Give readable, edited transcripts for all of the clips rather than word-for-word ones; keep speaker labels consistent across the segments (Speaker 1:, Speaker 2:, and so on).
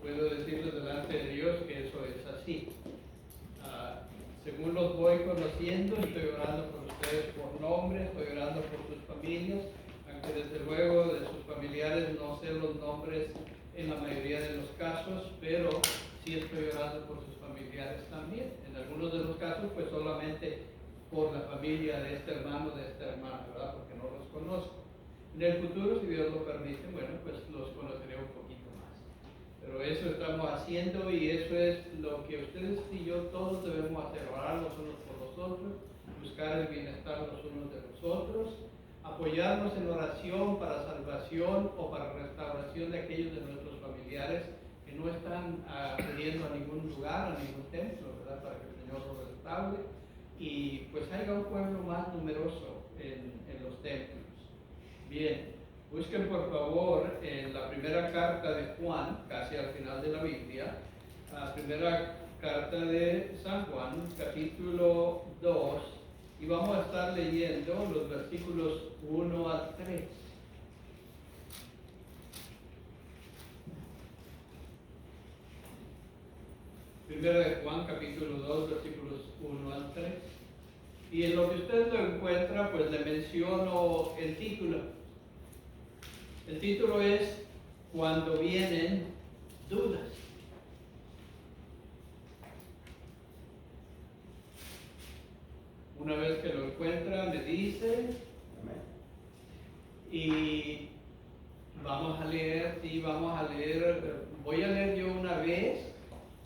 Speaker 1: puedo decirles delante de Dios que eso es así. Según los voy conociendo, estoy orando por ustedes por nombre, estoy orando por sus familias, aunque desde luego de sus familiares no sé los nombres en la mayoría de los casos, pero sí estoy orando por sus familiares también. En algunos de los casos, pues solamente por la familia de este hermano, de esta hermana, ¿verdad? Porque no los conozco. En el futuro, si Dios lo permite, bueno, pues los conoceré un poquito más. Pero eso estamos haciendo y eso es lo que ustedes y yo todos debemos hacer, orar los unos por los otros, buscar el bienestar los unos de los otros, apoyarnos en oración para salvación o para restauración de aquellos de nuestros familiares que no están acudiendo a ningún lugar, a ningún templo, ¿verdad? Para que el Señor los restaure y pues haya un pueblo más numeroso en los templos. Bien, busquen por favor en la primera carta de Juan, casi al final de la Biblia, la primera carta de San Juan, capítulo 2, y vamos a estar leyendo los versículos 1 al 3. Primera de Juan, capítulo 2, versículos 1 al 3. Y en lo que usted lo encuentra, pues le menciono el título. El título es Cuando vienen dudas. Una vez que lo encuentra, me dice. Y vamos a leer, voy a leer yo una vez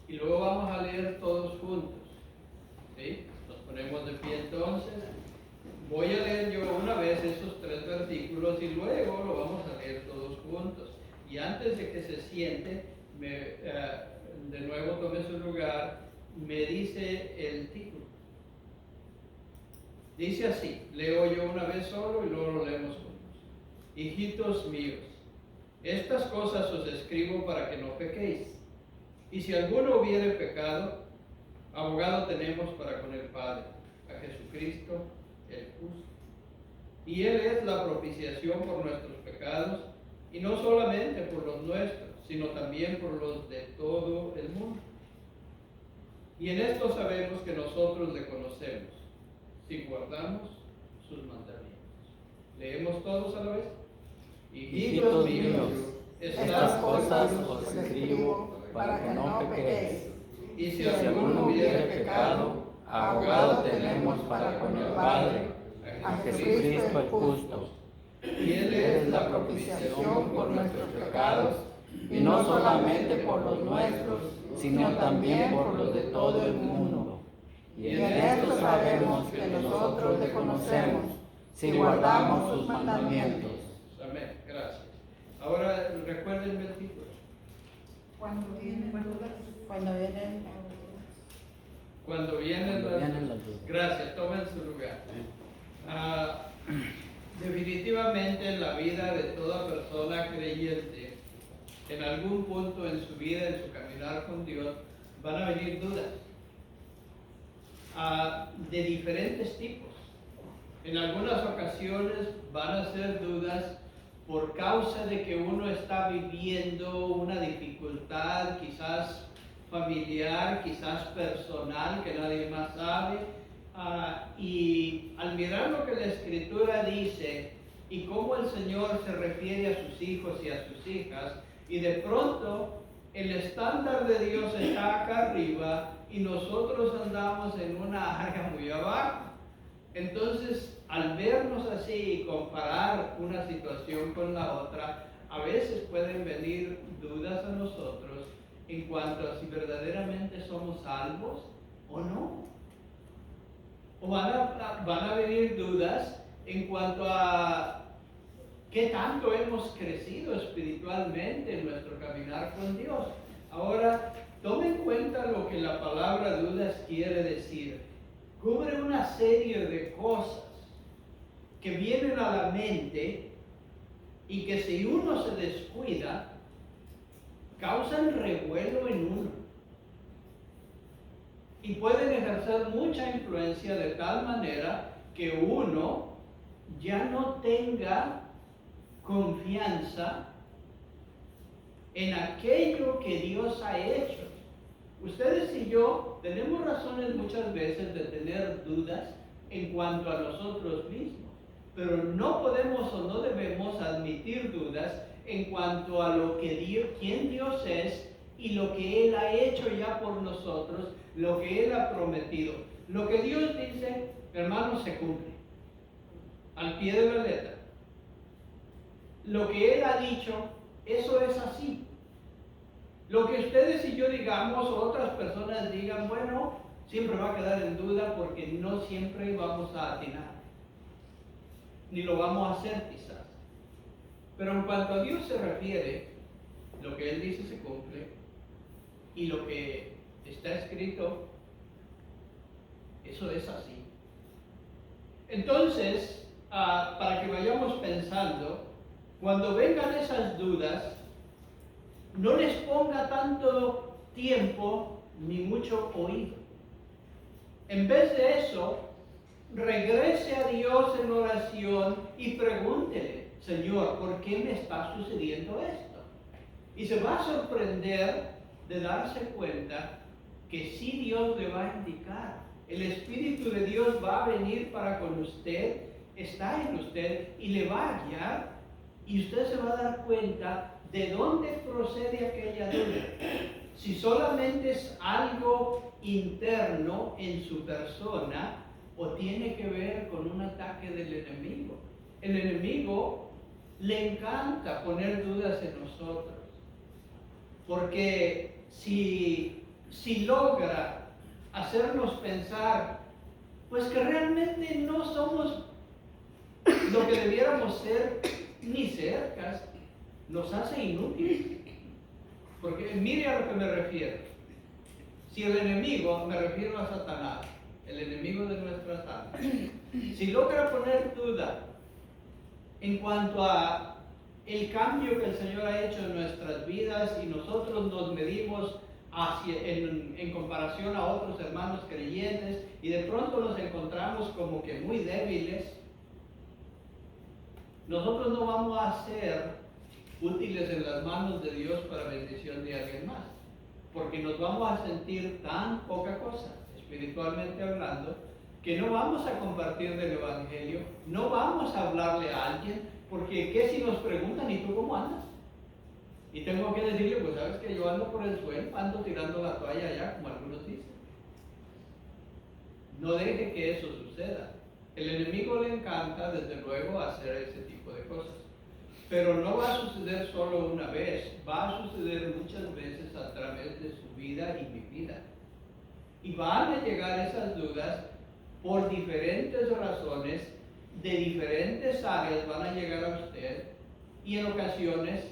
Speaker 1: y luego vamos a leer todos juntos. ¿Sí? Nos ponemos de pie entonces. Voy a leer yo una vez esos 3 versículos y luego lo vamos a leer todos juntos. Y antes de que se siente, de nuevo tome su lugar, me dice el título. Dice así, leo yo una vez solo y luego lo leemos juntos. Hijitos míos, estas cosas os escribo para que no pequéis. Y si alguno hubiere pecado, abogado tenemos para con el Padre, a Jesucristo el justo. Y Él es la propiciación por nuestros pecados, y no solamente por los nuestros, sino también por los de todo el mundo. Y en esto sabemos que nosotros le conocemos, si guardamos sus mandamientos. ¿Leemos todos a la vez?
Speaker 2: Hijitos míos, estas cosas os escribo para que no pequéis.
Speaker 1: Y si alguno hubiere pecado,
Speaker 2: abogado tenemos para con el Padre, a Jesucristo el justo.
Speaker 1: Y Él es la propiciación
Speaker 2: por nuestros pecados, y no solamente por los nuestros, sino también por los de todo el mundo. Y en esto sabemos que nosotros le conocemos, si guardamos sus mandamientos.
Speaker 1: Amén, gracias. Ahora recuérdenme el título.
Speaker 3: Cuando vienen
Speaker 1: las dudas. Gracias, tomen su lugar. Definitivamente en la vida de toda persona creyente, en algún punto en su vida, en su caminar con Dios, van a venir dudas de diferentes tipos. En algunas ocasiones van a ser dudas por causa de que uno está viviendo una dificultad, quizás familiar, quizás personal, que nadie más sabe. Y al mirar lo que la Escritura dice y cómo el Señor se refiere a sus hijos y a sus hijas, y de pronto el estándar de Dios está acá arriba y nosotros andamos en una área muy abajo. Entonces, al vernos así y comparar una situación con la otra, a veces pueden venir dudas a nosotros en cuanto a si verdaderamente somos salvos o no. O van a venir dudas en cuanto a qué tanto hemos crecido espiritualmente en nuestro caminar con Dios. Ahora, tome en cuenta lo que la palabra dudas quiere decir. Cubre una serie de cosas que vienen a la mente y que si uno se descuida, causan revuelo en uno. Y pueden ejercer mucha influencia de tal manera que uno ya no tenga confianza en aquello que Dios ha hecho. Ustedes y yo tenemos razones muchas veces de tener dudas en cuanto a nosotros mismos, pero no podemos o no debemos admitir dudas en cuanto a lo que Dios, quién Dios es y lo que Él ha hecho ya por nosotros, lo que Él ha prometido. Lo que Dios dice, hermanos, se cumple al pie de la letra. Lo que Él ha dicho, eso es así. Lo que ustedes y yo digamos o otras personas digan, bueno, siempre va a quedar en duda porque no siempre vamos a atinar, ni lo vamos a hacer quizás. Pero en cuanto a Dios se refiere, lo que Él dice se cumple y lo que está escrito, eso es así. Entonces, para que vayamos pensando, cuando vengan esas dudas, no les ponga tanto tiempo ni mucho oído. En vez de eso, regrese a Dios en oración y pregúntele, Señor, ¿por qué me está sucediendo esto? Y se va a sorprender de darse cuenta que sí Dios le va a indicar. El Espíritu de Dios va a venir para con usted, está en usted y le va a guiar. Y usted se va a dar cuenta de dónde procede aquella duda. Si solamente es algo interno en su persona o tiene que ver con un ataque del enemigo. El enemigo le encanta poner dudas en nosotros, porque si logra hacernos pensar, pues que realmente no somos lo que debiéramos ser ni cerca, nos hace inútiles. Porque mire a lo que me refiero. Si el enemigo, me refiero a Satanás, el enemigo de nuestras almas, si logra poner duda en cuanto a el cambio que el Señor ha hecho en nuestras vidas y nosotros nos medimos en comparación a otros hermanos creyentes y de pronto nos encontramos como que muy débiles, nosotros no vamos a ser útiles en las manos de Dios para bendición de alguien más, porque nos vamos a sentir tan poca cosa, espiritualmente hablando, que no vamos a compartir del Evangelio, no vamos a hablarle a alguien, porque ¿qué si nos preguntan, ¿y tú cómo andas? Y tengo que decirle, pues sabes que yo ando por el suelo, ando tirando la toalla allá, como algunos dicen. No deje que eso suceda. El enemigo le encanta, desde luego, hacer ese tipo de cosas. Pero no va a suceder solo una vez, va a suceder muchas veces a través de su vida y mi vida. Y van a llegar esas dudas por diferentes razones, de diferentes áreas van a llegar a usted, y en ocasiones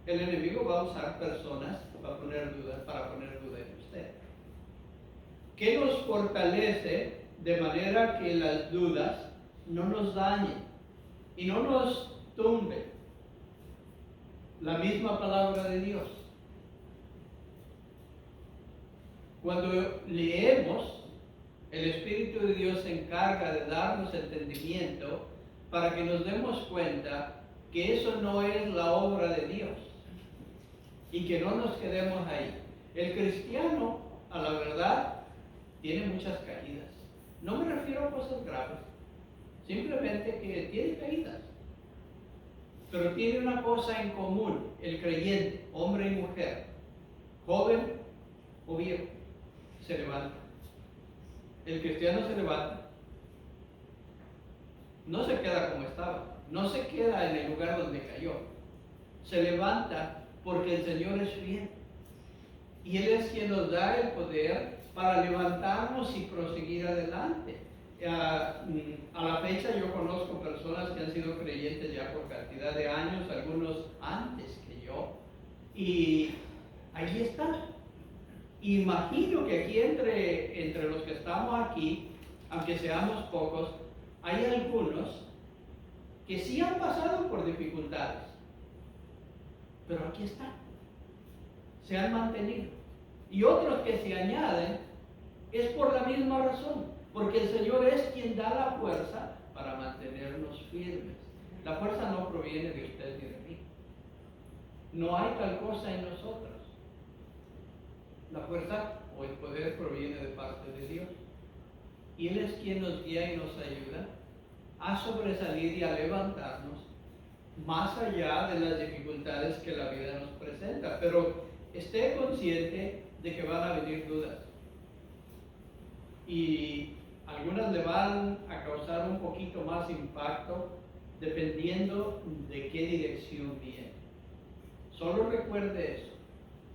Speaker 1: el enemigo va a usar personas para poner duda en usted. ¿Qué nos fortalece de manera que las dudas no nos dañen y no nos tumben? La misma palabra de Dios. Cuando leemos, el Espíritu de Dios se encarga de darnos entendimiento para que nos demos cuenta que eso no es la obra de Dios y que no nos quedemos ahí. El cristiano, a la verdad, tiene muchas caídas. No me refiero a cosas graves, simplemente que tiene caídas. Pero tiene una cosa en común, el creyente, hombre y mujer, joven o viejo, se levanta. El cristiano se levanta. No se queda como estaba, no se queda en el lugar donde cayó. Se levanta porque el Señor es fiel. Y Él es quien nos da el poder para levantarnos y proseguir adelante. A la fecha yo conozco personas que han sido creyentes ya por cantidad de años, algunos antes que yo, y allí están. Imagino que aquí entre los que estamos aquí, aunque seamos pocos, hay algunos que sí han pasado por dificultades, pero aquí están, se han mantenido. Y otros que se añaden es por la misma razón, porque el Señor es quien da la fuerza para mantenernos firmes. La fuerza no proviene de usted ni de mí. No hay tal cosa en nosotros. La fuerza o el poder proviene de parte de Dios. Y Él es quien nos guía y nos ayuda a sobresalir y a levantarnos más allá de las dificultades que la vida nos presenta. Pero esté consciente de que van a venir dudas. Y algunas le van a causar un poquito más impacto dependiendo de qué dirección viene. Solo recuerde eso.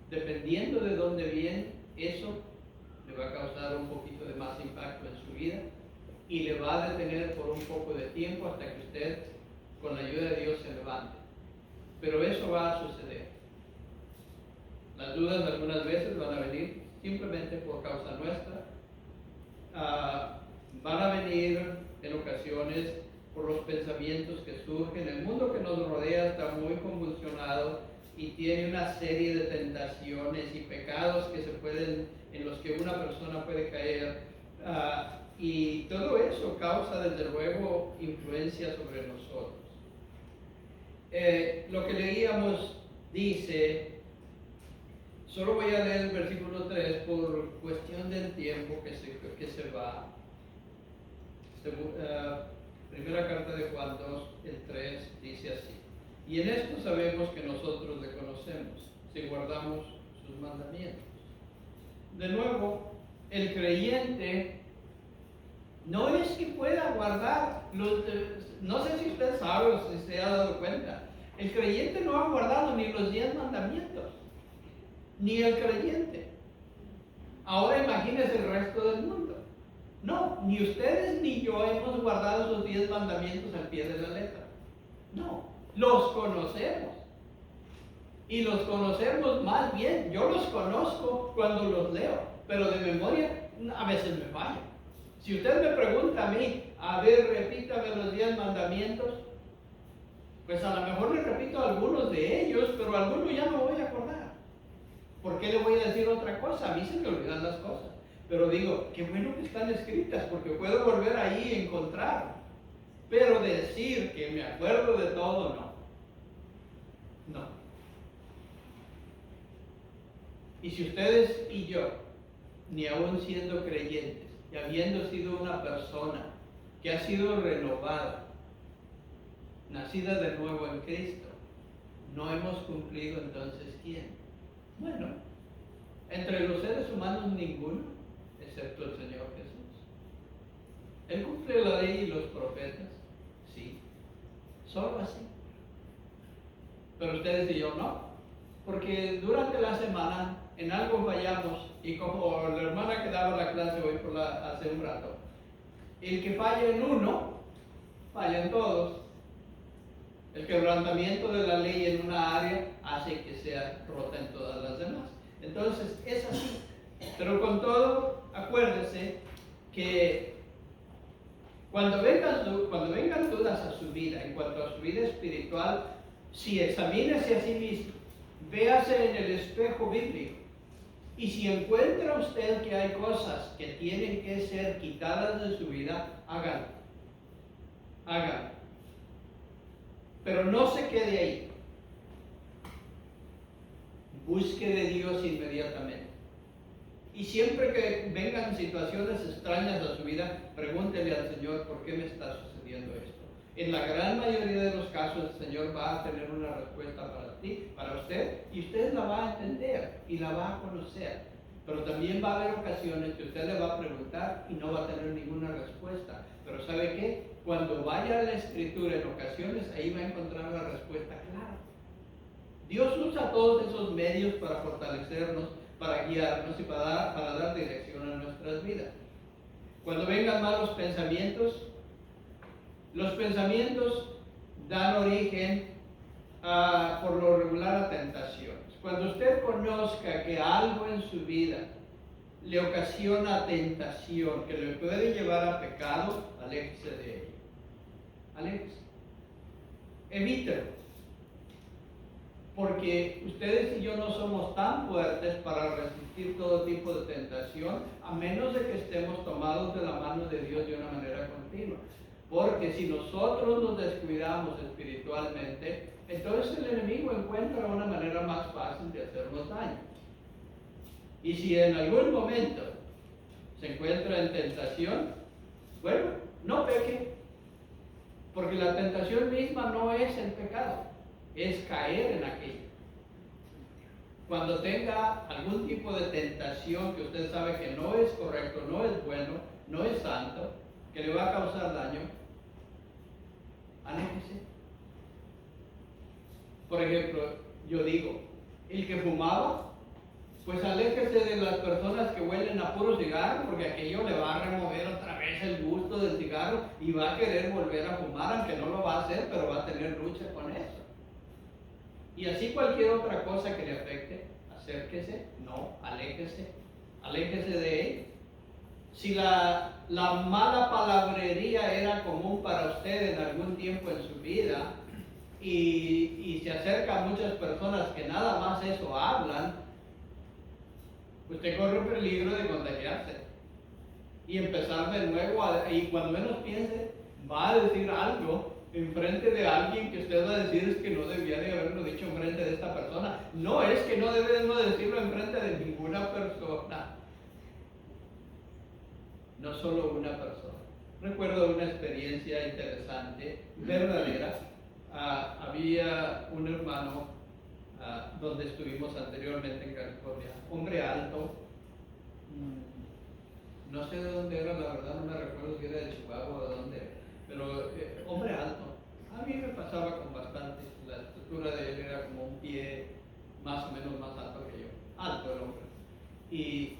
Speaker 1: Dependiendo de dónde viene, eso le va a causar un poquito de más impacto en su vida y le va a detener por un poco de tiempo hasta que usted, con la ayuda de Dios, se levante. Pero eso va a suceder. Las dudas algunas veces van a venir simplemente por causa nuestra. Van a venir en ocasiones por los pensamientos que surgen. El mundo que nos rodea está muy convulsionado y tiene una serie de tentaciones y pecados en los que una persona puede caer. Y todo eso causa desde luego influencia sobre nosotros. Lo que leíamos dice, solo voy a leer el versículo 3 por cuestión del tiempo que se va. Primera carta de Juan 2, el 3 dice así: y en esto sabemos que nosotros le conocemos, si guardamos sus mandamientos. De nuevo, el creyente no es que pueda guardar no sé si usted sabe o si se ha dado cuenta, el creyente no ha guardado ni los 10 mandamientos, ni el creyente. Ahora imagínese el resto del mundo. No, ni ustedes ni yo hemos guardado esos 10 mandamientos al pie de la letra. No, los conocemos. Y los conocemos más bien. Yo los conozco cuando los leo, pero de memoria a veces me falla. Si usted me pregunta a mí, a ver, repítame los 10 mandamientos, pues a lo mejor le repito algunos de ellos, pero algunos ya no voy a acordar. ¿Por qué le voy a decir otra cosa? A mí se me olvidan las cosas. Pero digo, qué bueno que están escritas, porque puedo volver ahí y encontrar. Pero decir que me acuerdo de todo, no. No. Y si ustedes y yo, ni aún siendo creyentes, y habiendo sido una persona que ha sido renovada, nacida de nuevo en Cristo, no hemos cumplido, entonces ¿quién? Bueno, entre los seres humanos ninguno, excepto el Señor Jesús. Él cumple la ley y los profetas, sí, solo así. Pero ustedes y yo no, porque durante la semana en algo fallamos, y como la hermana que daba la clase hoy hace un rato, el que falla en uno, falla en todos. El quebrantamiento de la ley en una área hace que sea rota en todas las demás. Entonces es así. Pero con todo, acuérdese que cuando vengan dudas a su vida, en cuanto a su vida espiritual, si examínese a sí mismo, véase en el espejo bíblico. Y si encuentra usted que hay cosas que tienen que ser quitadas de su vida, háganlo. Háganlo. Pero no se quede ahí. Busque de Dios inmediatamente. Y siempre que vengan situaciones extrañas a su vida, pregúntele al Señor, ¿por qué me está sucediendo esto? En la gran mayoría de los casos, el Señor va a tener una respuesta para ti, para usted, y usted la va a entender y la va a conocer. Pero también va a haber ocasiones que usted le va a preguntar y no va a tener ninguna respuesta. Pero ¿sabe qué? Cuando vaya a la Escritura, en ocasiones, ahí va a encontrar la respuesta clara. Dios usa todos esos medios para fortalecernos, para guiarnos y para dar dirección a nuestras vidas. Cuando vengan malos pensamientos, los pensamientos dan origen por lo regular a tentaciones. Cuando usted conozca que algo en su vida le ocasiona tentación, que le puede llevar a pecado, aléjese de ello. Aléjese. Evítelo. Porque ustedes y yo no somos tan fuertes para resistir todo tipo de tentación, a menos de que estemos tomados de la mano de Dios de una manera continua. Porque si nosotros nos descuidamos espiritualmente, entonces el enemigo encuentra una manera más fácil de hacernos daño. Y si en algún momento se encuentra en tentación, bueno, no peque, porque la tentación misma no es el pecado, es caer en aquello. Cuando tenga algún tipo de tentación que usted sabe que no es correcto, no es bueno, no es santo, que le va a causar daño, aléjese. Por ejemplo, yo digo, el que fumaba, pues aléjese de las personas que huelen a puro cigarro, porque aquello le va a remover otra vez el gusto del cigarro y va a querer volver a fumar, aunque no lo va a hacer, pero va a tener lucha con eso. Y así cualquier otra cosa que le afecte, acérquese, no, aléjese de él. Si la mala palabrería era común para usted en algún tiempo en su vida y se acerca a muchas personas que nada más eso hablan, usted corre el peligro de contagiarse y empezar de nuevo y cuando menos piense va a decir algo enfrente de alguien que usted va a decir es que no debía de haberlo dicho enfrente de esta persona. No es que no debemos decirlo enfrente de ninguna persona, no solo una persona. Recuerdo una experiencia interesante, verdadera. Había un hermano donde estuvimos anteriormente en California, hombre alto, no sé de dónde era, la verdad no me recuerdo si era de Chihuahua o de dónde, pero hombre alto. A mí me pasaba con bastante, la estatura de él era como un pie más o menos más alto que yo, alto el hombre. Y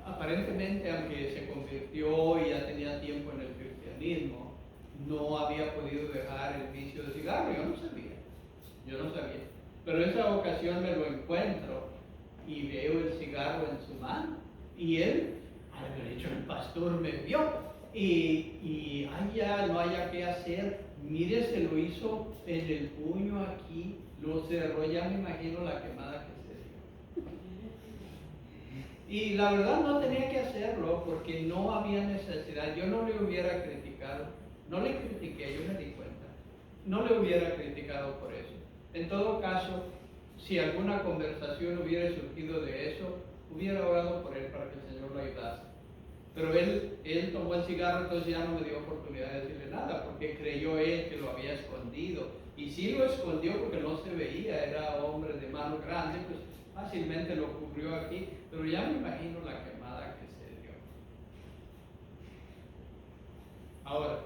Speaker 1: aparentemente, aunque se convirtió y ya tenía tiempo en el cristianismo, no había podido dejar el vicio de cigarro. Yo no sabía. Pero en esa ocasión me lo encuentro y veo el cigarro en su mano. Y él, haber dicho, el pastor me vio. Y no haya qué hacer. Mire, se lo hizo en el puño aquí, lo cerró, ya me imagino la quemada que se dio. Y la verdad no tenía que hacerlo porque no había necesidad. Yo no le hubiera criticado, no le critiqué, yo me di cuenta. No le hubiera criticado por eso. En todo caso, si alguna conversación hubiera surgido de eso, hubiera orado por él para que el Señor lo ayudase. Pero él tomó el cigarro, entonces ya no me dio oportunidad de decirle nada, porque creyó él que lo había escondido. Y sí lo escondió porque no se veía, era hombre de mano grande, pues fácilmente lo cubrió aquí, pero ya me imagino la quemada que se dio. Ahora,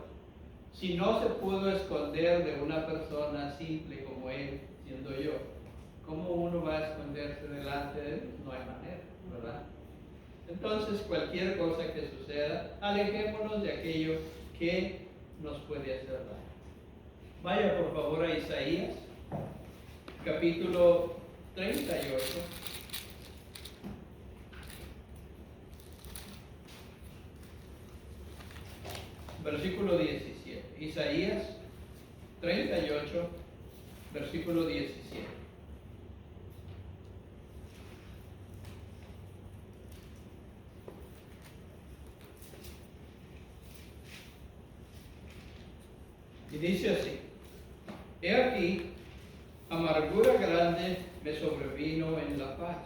Speaker 1: si no se pudo esconder de una persona simple como él, siendo yo, ¿cómo uno va a esconderse delante de él? No hay manera, ¿verdad? Entonces, cualquier cosa que suceda, alejémonos de aquello que nos puede hacer daño. Vaya por favor a Isaías, capítulo 38. Versículo 17. Isaías 38, versículo 17. Y dice así: He aquí, amargura grande me sobrevino en la paz,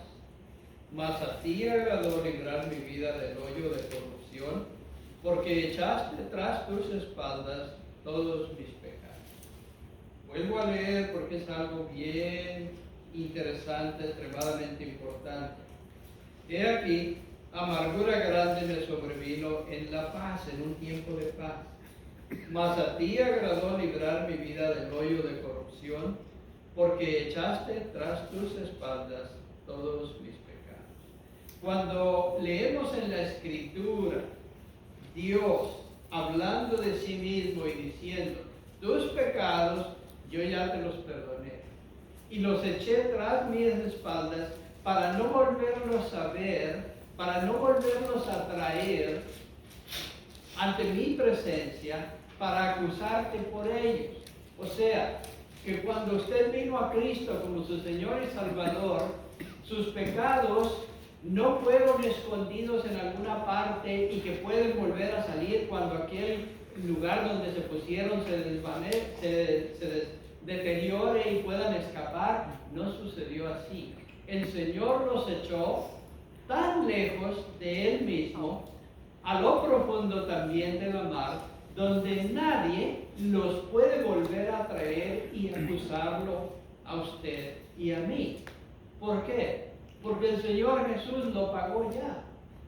Speaker 1: mas a ti agradó librar mi vida del hoyo de corrupción, porque echaste tras tus espaldas todos mis pecados. Vuelvo a leer porque es algo bien interesante, extremadamente importante. He aquí, amargura grande me sobrevino en la paz, en un tiempo de paz. Mas a ti agradó librar mi vida del hoyo de corrupción, porque echaste tras tus espaldas todos mis pecados. Cuando leemos en la Escritura, Dios hablando de sí mismo y diciendo, tus pecados yo ya te los perdoné, y los eché tras mis espaldas para no volverlos a ver, para no volverlos a traer ante mi presencia para acusarte por ellos. O sea, que cuando usted vino a Cristo como su Señor y Salvador, sus pecados no fueron escondidos en alguna parte y que pueden volver a salir cuando aquel lugar donde se pusieron se deteriore y puedan escapar. No sucedió así. El Señor los echó tan lejos de Él mismo, a lo profundo también de la mar, donde nadie los puede volver a traer y acusarlo a usted y a mí. ¿Por qué? Porque el Señor Jesús lo pagó ya.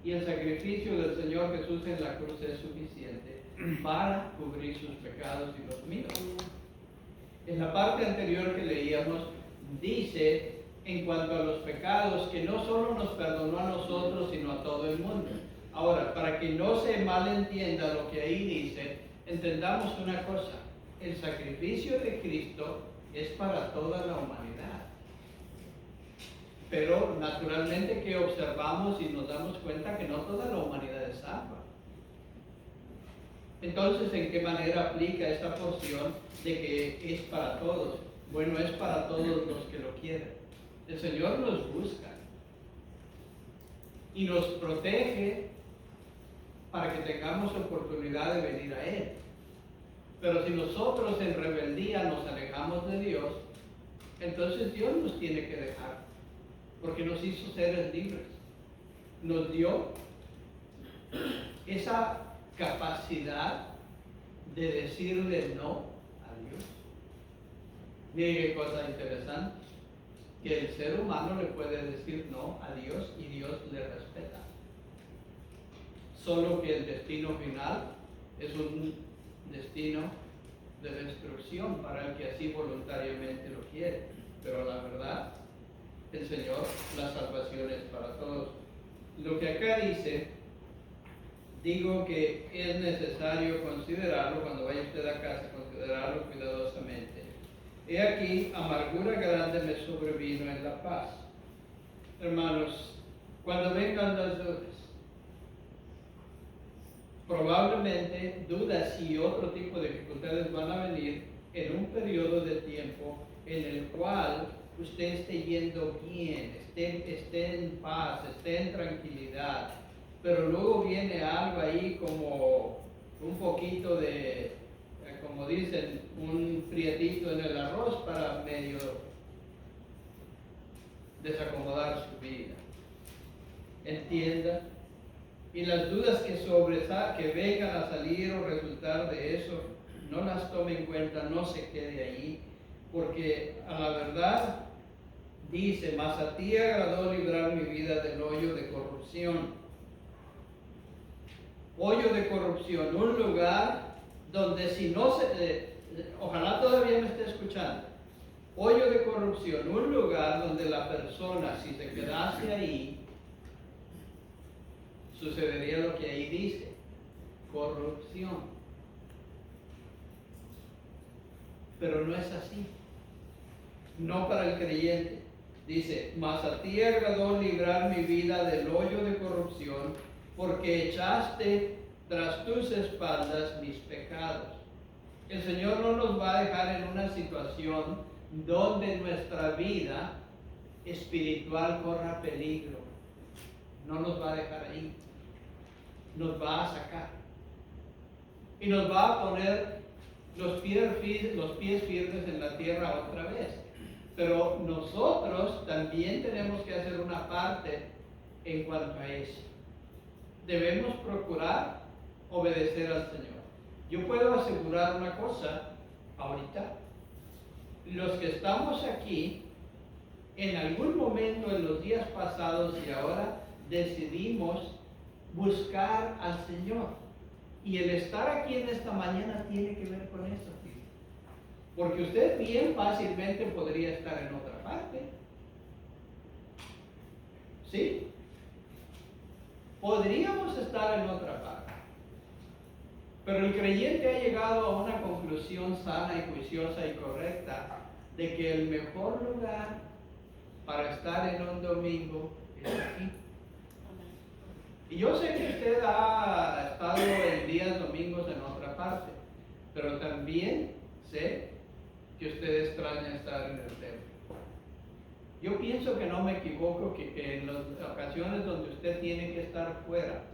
Speaker 1: Y el sacrificio del Señor Jesús en la cruz es suficiente para cubrir sus pecados y los míos. En la parte anterior que leíamos, dice en cuanto a los pecados que no solo nos perdonó a nosotros, sino a todo el mundo. Ahora, para que no se malentienda lo que ahí dice, entendamos una cosa: el sacrificio de Cristo es para toda la humanidad. Pero naturalmente que observamos y nos damos cuenta que no toda la humanidad es salva. Entonces, ¿en qué manera aplica esta porción de que es para todos? Bueno, es para todos los que lo quieren. El Señor nos busca y nos protege para que tengamos oportunidad de venir a Él. Pero si nosotros en rebeldía nos alejamos de Dios, entonces Dios nos tiene que dejar, porque nos hizo seres libres. Nos dio esa capacidad de decirle no a Dios. Mire qué cosa interesante, que el ser humano le puede decir no a Dios y Dios le respeta. Solo que el destino final es un destino de destrucción para el que así voluntariamente lo quiere. Pero la verdad, el Señor, la salvación es para todos. Lo que acá dice, digo que es necesario considerarlo, cuando vaya usted a casa, considerarlo cuidadosamente. He aquí, amargura grande me sobrevino en la paz. Hermanos, cuando vengan las dudas, probablemente dudas y otro tipo de dificultades van a venir en un periodo de tiempo en el cual usted esté yendo bien, esté en paz, esté en tranquilidad, pero luego viene algo ahí como un poquito de, como dicen, un prietito en el arroz para medio desacomodar su vida. Entienda. Y las dudas que vengan a salir o resultar de eso, no las tome en cuenta, no se quede ahí, porque a la verdad dice: mas a ti agradó librar mi vida del hoyo de corrupción. Hoyo de corrupción, un lugar donde si no se, ojalá todavía me esté escuchando. Hoyo de corrupción, un lugar donde la persona, si se quedase ahí, sucedería lo que ahí dice: corrupción. Pero no es así. No para el creyente. Dice: mas a ti agradó librar mi vida del hoyo de corrupción, porque echaste tras tus espaldas mis pecados. El Señor no nos va a dejar en una situación donde nuestra vida espiritual corra peligro. No nos va a dejar ahí. Nos va a sacar y nos va a poner los pies firmes en la tierra otra vez. Pero nosotros también tenemos que hacer una parte en cuanto a eso. Debemos procurar obedecer al Señor. Yo puedo asegurar una cosa ahorita: los que estamos aquí, en algún momento en los días pasados y ahora, decidimos buscar al Señor. Y el estar aquí en esta mañana tiene que ver con eso. Porque usted bien fácilmente podría estar en otra parte. ¿Sí? Podríamos estar en otra parte. Pero el creyente ha llegado a una conclusión sana y juiciosa y correcta de que el mejor lugar para estar en un domingo es aquí. Y yo sé que usted ha estado en días domingos en otra parte, pero también sé que usted extraña estar en el templo. Yo pienso que no me equivoco, que en las ocasiones donde usted tiene que estar fuera,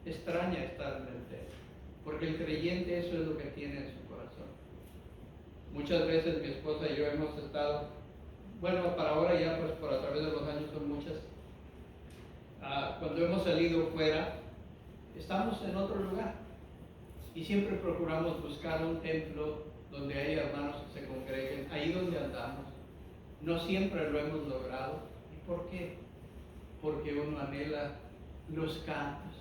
Speaker 1: extraña estar en el templo, porque el creyente eso es lo que tiene en su corazón. Muchas veces mi esposa y yo hemos estado, bueno, para ahora ya pues por a través de los años son muchas, cuando hemos salido fuera, estamos en otro lugar y siempre procuramos buscar un templo donde haya hermanos que se congreguen, ahí donde andamos. No siempre lo hemos logrado. ¿Y por qué? Porque uno anhela los cantos,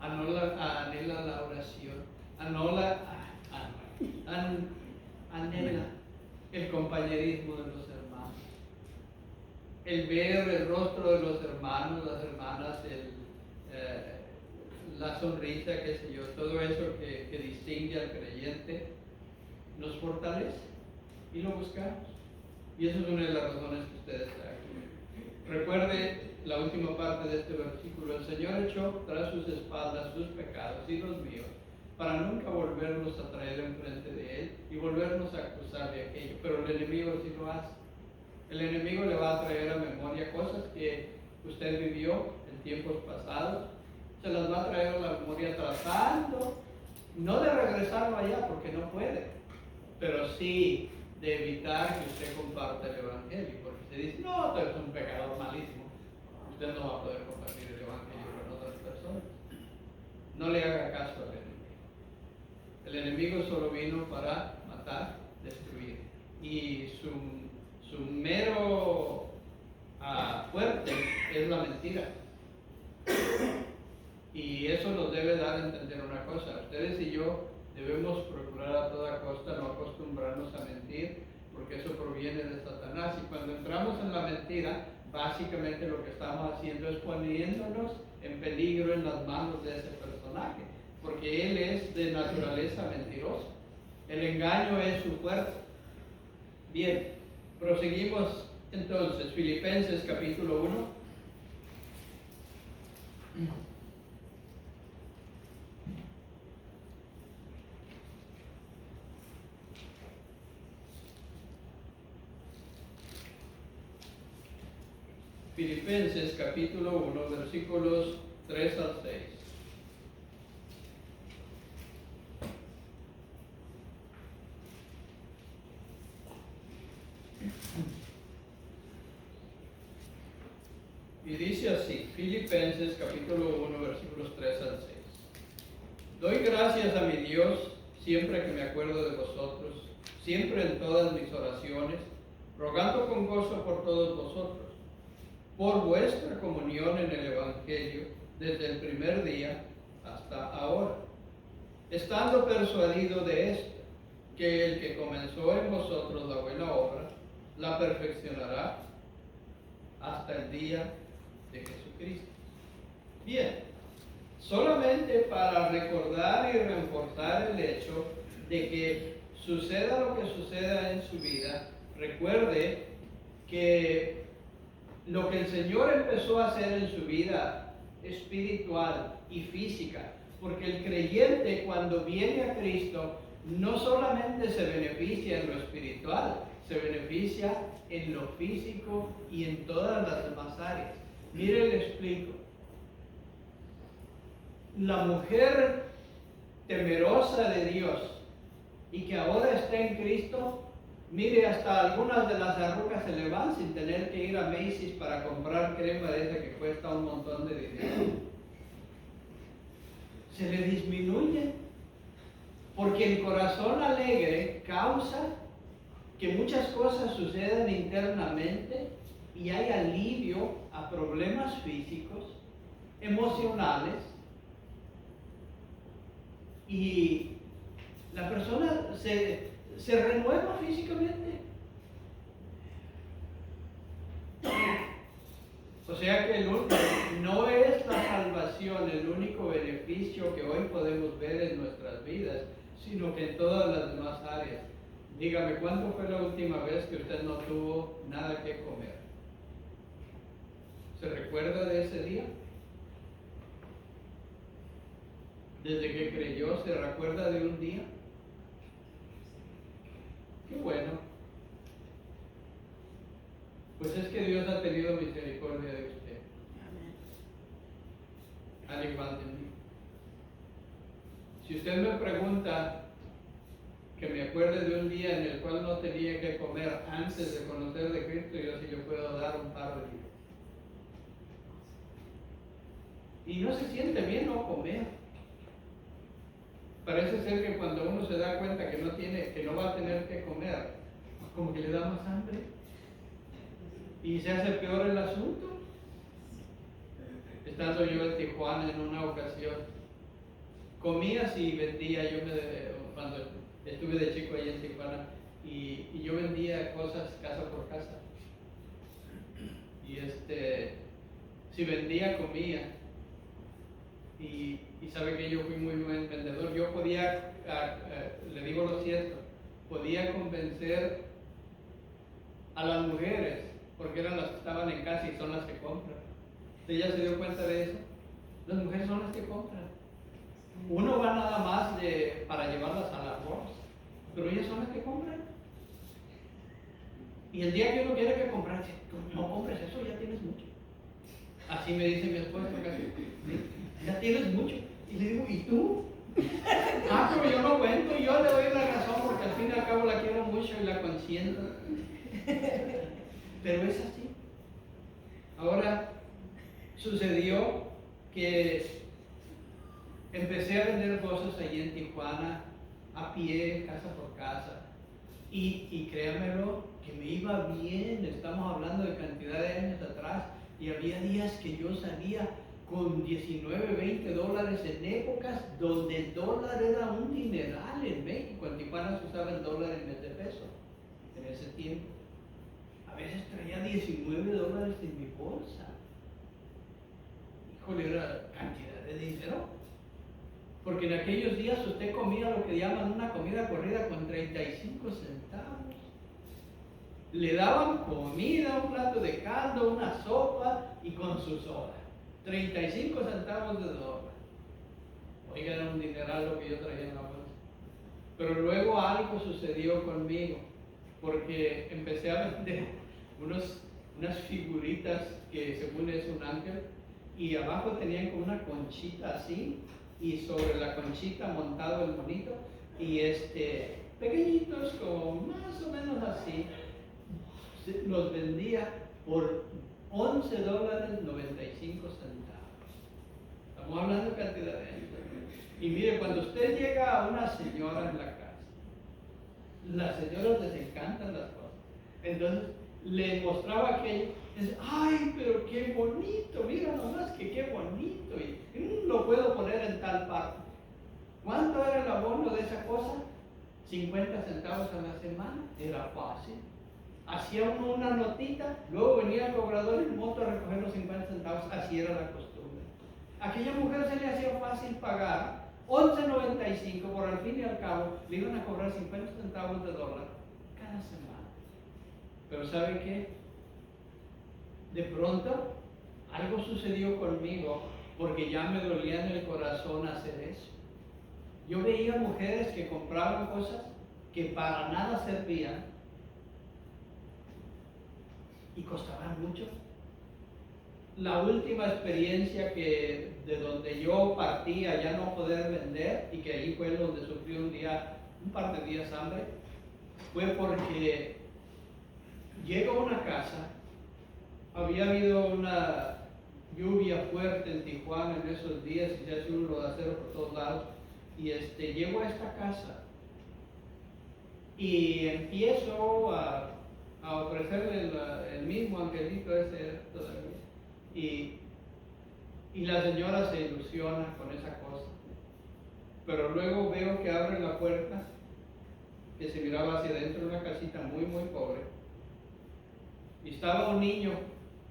Speaker 1: anhela la oración, anhela el compañerismo de los hermanos, el ver el rostro de los hermanos, las hermanas, la sonrisa, qué sé yo, todo eso que distingue al creyente, nos fortalece y lo buscamos. Y eso es una de las razones que ustedes traen. Recuerde la última parte de este versículo: el Señor echó tras sus espaldas sus pecados y los míos, para nunca volvernos a traer enfrente de Él y volvernos a acusar de aquello. Pero el enemigo sí lo hace. El enemigo le va a traer a memoria cosas que usted vivió en tiempos pasados, se las va a traer a la memoria tratando, no de regresarlo allá porque no puede, pero sí de evitar que usted comparta el Evangelio, porque usted dice, no, tú eres un pecador malísimo, usted no va a poder compartir el Evangelio con otras personas. No le haga caso al enemigo. El enemigo solo vino para matar, destruir, y su mero fuerte es la mentira. Y eso nos debe dar a entender una cosa: ustedes y yo debemos procurar a toda costa no acostumbrarnos a mentir, porque eso proviene de Satanás. Y cuando entramos en la mentira, básicamente lo que estamos haciendo es poniéndonos en peligro en las manos de ese personaje, porque él es de naturaleza mentiroso. El engaño es su fuerte. Bien, proseguimos entonces. Filipenses capítulo 1. Filipenses capítulo 1, versículos 3 al 6. Y dice así, Filipenses capítulo 1, versículos 3 al 6. Doy gracias a mi Dios siempre que me acuerdo de vosotros, siempre en todas mis oraciones, rogando con gozo por todos vosotros, por vuestra comunión en el Evangelio desde el primer día hasta ahora, estando persuadido de esto, que el que comenzó en vosotros la buena obra, la perfeccionará hasta el día de Jesucristo. Bien, solamente para recordar y reforzar el hecho de que suceda lo que suceda en su vida, recuerde que lo que el Señor empezó a hacer en su vida espiritual y física, porque el creyente cuando viene a Cristo no solamente se beneficia en lo espiritual, se beneficia en lo físico y en todas las demás áreas. Mire, le explico. La mujer temerosa de Dios y que ahora está en Cristo, mire, hasta algunas de las arrugas se le van sin tener que ir a Macy's para comprar crema de esa que cuesta un montón de dinero. Se le disminuye, porque el corazón alegre causa que muchas cosas sucedan internamente y hay alivio a problemas físicos, emocionales, y la persona se renueva físicamente. O sea que no es la salvación el único beneficio que hoy podemos ver en nuestras vidas, sino que en todas las demás áreas. Dígame, ¿cuándo fue la última vez que usted no tuvo nada que comer? ¿Se recuerda de ese día? Desde que creyó, ¿se recuerda de un día? Qué bueno. Pues es que Dios ha tenido misericordia de usted. Al igual de mí. Si usted me pregunta, que me acuerde de un día en el cual no tenía que comer antes de conocer de Cristo, yo sí le puedo dar un par de días. Y no se siente bien no comer. Parece ser que cuando uno se da cuenta que no va a tener que comer, como que le da más hambre y se hace peor el asunto. Estando yo en Tijuana en una ocasión, comía y vendía, cuando estuve de chico ahí en Tijuana, y yo vendía cosas casa por casa. Y si vendía, comía. Y sabe que yo fui muy buen vendedor. Yo podía, le digo lo cierto, podía convencer a las mujeres, porque eran las que estaban en casa y son las que compran. ¿Usted ya se dio cuenta de eso? Las mujeres son las que compran. Uno va nada más para llevarlas a la bolsa, pero ellas son las que compran. Y el día que uno quiere que comprar, dice, no compres eso, ya tienes mucho. Así me dice mi esposa casi, ya tienes mucho. Y le digo, ¿y tú? Pero yo no cuento, yo le doy la razón porque al fin y al cabo la quiero mucho y la consiento. Pero es así. Ahora sucedió que empecé a vender cosas allí en Tijuana, a pie, casa por casa. Y créanmelo, que me iba bien. Estamos hablando de cantidad de años atrás. Y había días que yo salía con 19, 20 dólares en épocas donde el dólar era un dineral en México. En Tijuana se usaba el dólar en vez de peso en ese tiempo. A veces traía 19 dólares en mi bolsa. Híjole, era cantidad de dinero. Porque en aquellos días usted comía lo que llaman una comida corrida con 35 centavos. Le daban comida, un plato de caldo, una sopa y con su soda. 35 centavos de dólar. Oiga, era un dineral lo que yo traía en la bolsa. Pero luego algo sucedió conmigo, porque empecé a vender unas figuritas que según es un ángel, y abajo tenían como una conchita así, y sobre la conchita montado el monito, y pequeñitos como más o menos así. Los vendía por 11 dólares 95 centavos. Estamos hablando de cantidad de años. Y mire, cuando usted llega a una señora en la casa, las señoras les encantan las cosas. Entonces le mostraba aquello, y dice, ay, pero qué bonito, mira nomás que qué bonito, y lo puedo poner en tal parte. ¿Cuánto era el abono de esa cosa? 50 centavos a la semana, era fácil. Hacía uno una notita, luego venía el cobrador en moto a recoger los 50 centavos, así era la costumbre. A aquella mujer se le hacía fácil pagar 11.95, por al fin y al cabo le iban a cobrar 50 centavos de dólar cada semana. Pero ¿sabe qué? De pronto algo sucedió conmigo porque ya me dolía en el corazón hacer eso. Yo veía mujeres que compraban cosas que para nada servían y costaban mucho. La última experiencia de donde yo partí a ya no poder vender, y que ahí fue donde sufrí un par de días hambre, fue porque llego a una casa, había habido una lluvia fuerte en Tijuana en esos días y se hace un lodacero por todos lados, y llego a esta casa y empiezo a ofrecerle el mismo angelito ese todavía. Y la señora se ilusiona con esa cosa. Pero luego veo que abre la puerta, que se miraba hacia adentro de una casita muy, muy pobre. Y estaba un niño,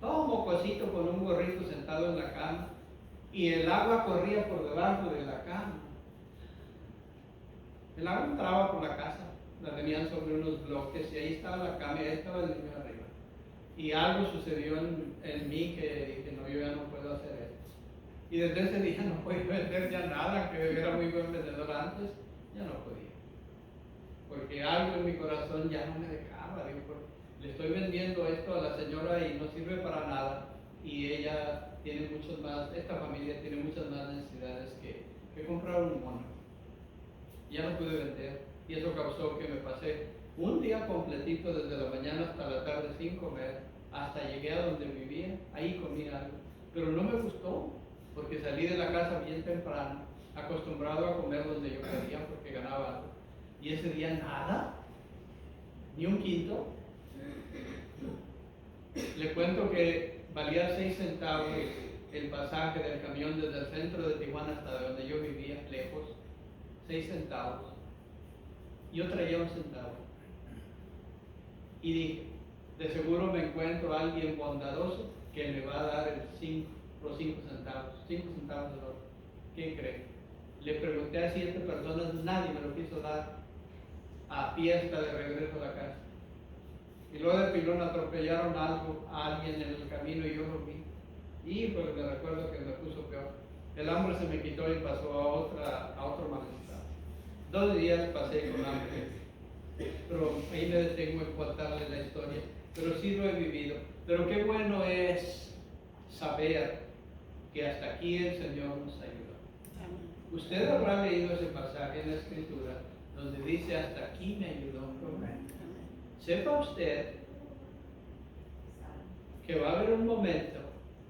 Speaker 1: todo mocosito, con un gorrito sentado en la cama. Y el agua corría por debajo de la cama. El agua entraba por la casa. La tenían sobre unos bloques y ahí estaba la cama y ahí estaba el niño arriba. Y algo sucedió en mí que dije, no, yo ya no puedo hacer esto. Y desde ese día no podía vender ya nada, que era muy buen vendedor antes, ya no podía. Porque algo en mi corazón ya no me dejaba. Digo, le estoy vendiendo esto a la señora y no sirve para nada. Y ella tiene esta familia tiene muchas más necesidades que comprar un mono. Ya no pude vender. Y eso causó que me pasé un día completito desde la mañana hasta la tarde sin comer, hasta llegué a donde vivía, ahí comí algo. Pero no me gustó, porque salí de la casa bien temprano, acostumbrado a comer donde yo quería porque ganaba algo. Y ese día nada, ni un quinto. Le cuento que valía 6 centavos el pasaje del camión desde el centro de Tijuana hasta donde yo vivía, lejos. 6 centavos. Yo traía 1 centavo. Y dije, de seguro me encuentro a alguien bondadoso que me va a dar los 5 centavos. 5 centavos de oro. ¿Quién cree? Le pregunté a 7 personas, nadie me lo quiso dar. A fiesta de regreso a la casa. Y luego de pilón atropellaron a alguien en el camino y yo lo vi. Y pues me recuerdo que me puso peor. El hambre se me quitó y pasó a otro malestar. 2 días pasé con hambre. Pero ahí me detengo en contarles la historia. Pero sí lo he vivido. Pero qué bueno es saber que hasta aquí el Señor nos ayuda. Usted habrá leído ese pasaje en la Escritura donde dice hasta aquí me ayudó. Sepa usted que va a haber un momento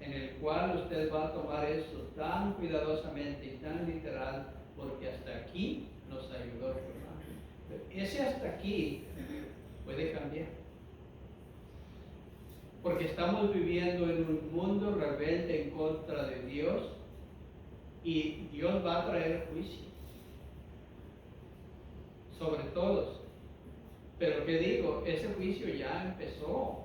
Speaker 1: en el cual usted va a tomar eso tan cuidadosamente y tan literal, porque hasta aquí nos ayudó. Ese hasta aquí puede cambiar. Porque estamos viviendo en un mundo rebelde en contra de Dios y Dios va a traer juicio sobre todos. Pero ¿qué digo? Ese juicio ya empezó.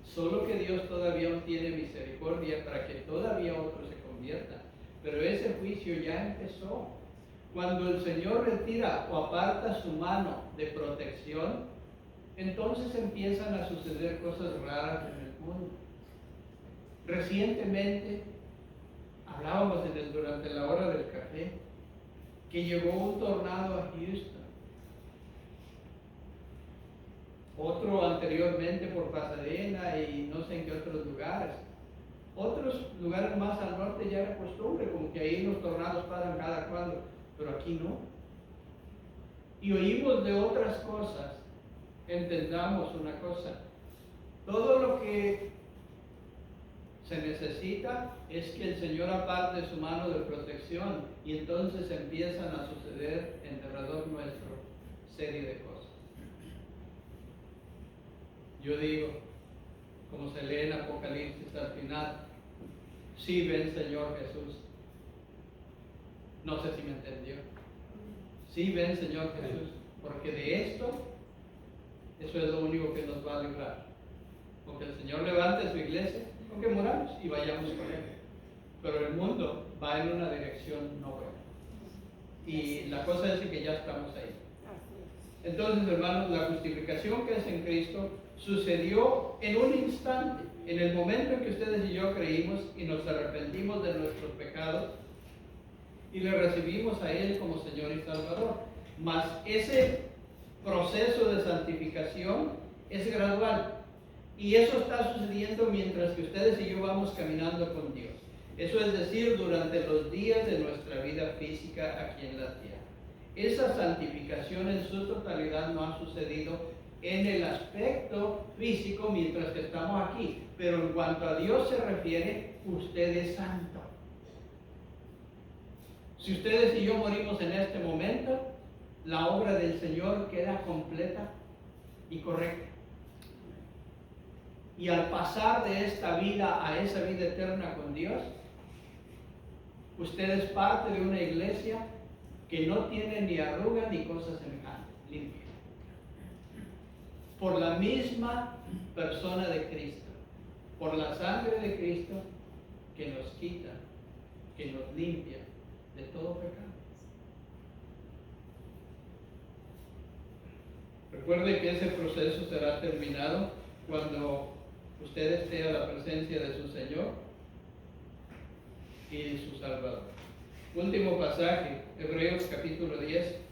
Speaker 1: Solo que Dios todavía tiene misericordia para que todavía otros se conviertan. Pero ese juicio ya empezó. Cuando el Señor retira o aparta su mano de protección, entonces empiezan a suceder cosas raras en el mundo. Recientemente hablábamos durante la hora del café que llegó un tornado a Houston. Otro anteriormente por Pasadena y no sé en qué otros lugares. Otros lugares más al norte ya era costumbre, como que ahí los tornados pasan cada cuando, pero aquí no. Y oímos de otras cosas. Entendamos una cosa, todo lo que se necesita es que el Señor aparte su mano de protección y entonces empiezan a suceder en derredor nuestro serie de cosas. Yo digo, como se lee en Apocalipsis al final, sí ven Señor Jesús. No sé si me entendió. Sí ven Señor Jesús, porque de esto, eso es lo único que nos va a librar. Porque el Señor levante su iglesia, aunque moramos y vayamos con Él. Pero el mundo va en una dirección no buena. Y la cosa es que ya estamos ahí. Entonces, hermanos, la justificación que es en Cristo sucedió en un instante, en el momento en que ustedes y yo creímos y nos arrepentimos de nuestros pecados y le recibimos a Él como Señor y Salvador. Mas ese proceso de santificación es gradual y eso está sucediendo mientras que ustedes y yo vamos caminando con Dios. Eso es decir, durante los días de nuestra vida física aquí en la tierra. Esa santificación en su totalidad no ha sucedido en el aspecto físico mientras que estamos aquí, pero en cuanto a Dios se refiere, usted es santo. Si ustedes y yo morimos en este momento, la obra del Señor queda completa y correcta. Y al pasar de esta vida a esa vida eterna con Dios, usted es parte de una iglesia que no tiene ni arruga ni cosa semejante, limpia. Por la misma persona de Cristo, por la sangre de Cristo que nos quita, que nos limpia de todo pecado. Recuerde que ese proceso será terminado cuando usted esté a la presencia de su Señor y su Salvador. Último pasaje, Hebreos capítulo 10.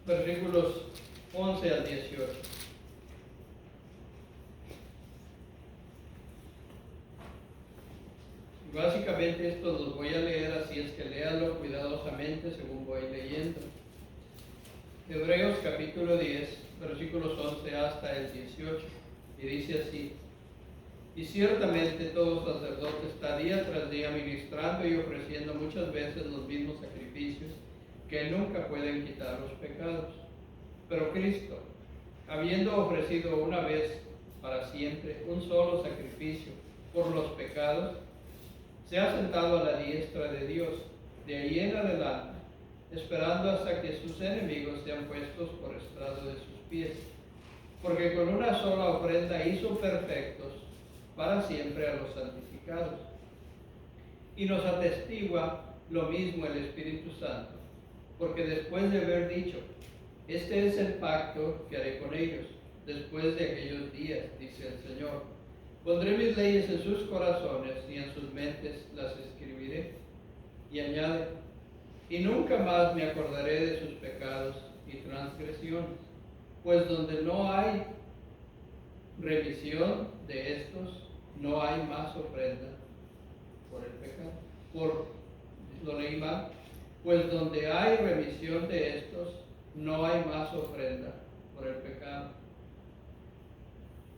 Speaker 1: Versículos 11 al 18. cuidadosamente según voy leyendo. Hebreos capítulo 10, versículos 11 hasta el 18, y dice así: y ciertamente todo sacerdote está día tras día ministrando y ofreciendo muchas veces los mismos sacrificios que nunca pueden quitar los pecados. Pero Cristo, habiendo ofrecido una vez para siempre un solo sacrificio por los pecados, se ha sentado a la diestra de Dios, de ahí en adelante, esperando hasta que sus enemigos sean puestos por estrado de sus pies. Porque con una sola ofrenda hizo perfectos para siempre a los santificados. Y nos atestigua lo mismo el Espíritu Santo, porque después de haber dicho: este es el pacto que haré con ellos después de aquellos días, dice el Señor, pondré mis leyes en sus corazones y en sus mentes las escribiré. Y añade: y nunca más me acordaré de sus pecados y transgresiones, pues donde no hay remisión de estos, no hay más ofrenda por el pecado. Lo leí mal. Pues donde hay remisión de estos, no hay más ofrenda por el pecado.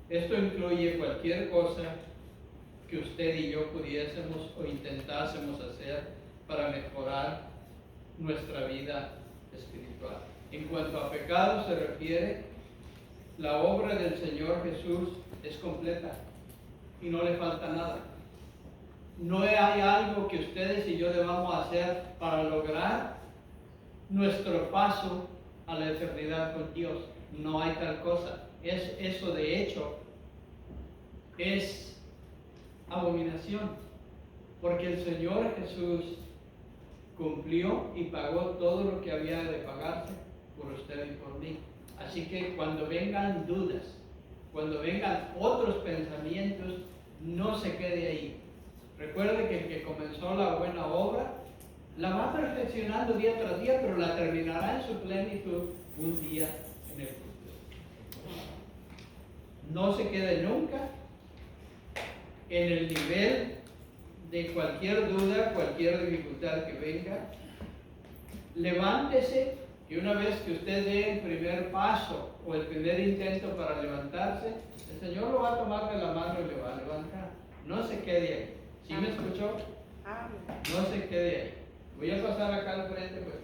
Speaker 1: Esto incluye cualquier cosa que usted y yo pudiésemos o intentásemos hacer para mejorar nuestra vida espiritual. En cuanto a pecado se refiere, la obra del Señor Jesús es completa y no le falta nada. No hay algo que ustedes y yo debamos hacer para lograr nuestro paso a la eternidad con Dios. No hay tal cosa. Eso de hecho es abominación, porque el Señor Jesús cumplió y pagó todo lo que había de pagarse por usted y por mí. Así que cuando vengan dudas, cuando vengan otros pensamientos, no se quede ahí. Recuerde que el que comenzó la buena obra la va perfeccionando día tras día, pero la terminará en su plenitud un día en el futuro. No se quede nunca en el nivel de cualquier duda, cualquier dificultad que venga. Levántese, y una vez que usted dé el primer paso o el primer intento para levantarse, el Señor lo va a tomar de la mano y le va a levantar. No se quede ahí. ¿Sí me escuchó? No se quede ahí. Voy a pasar acá al frente, pues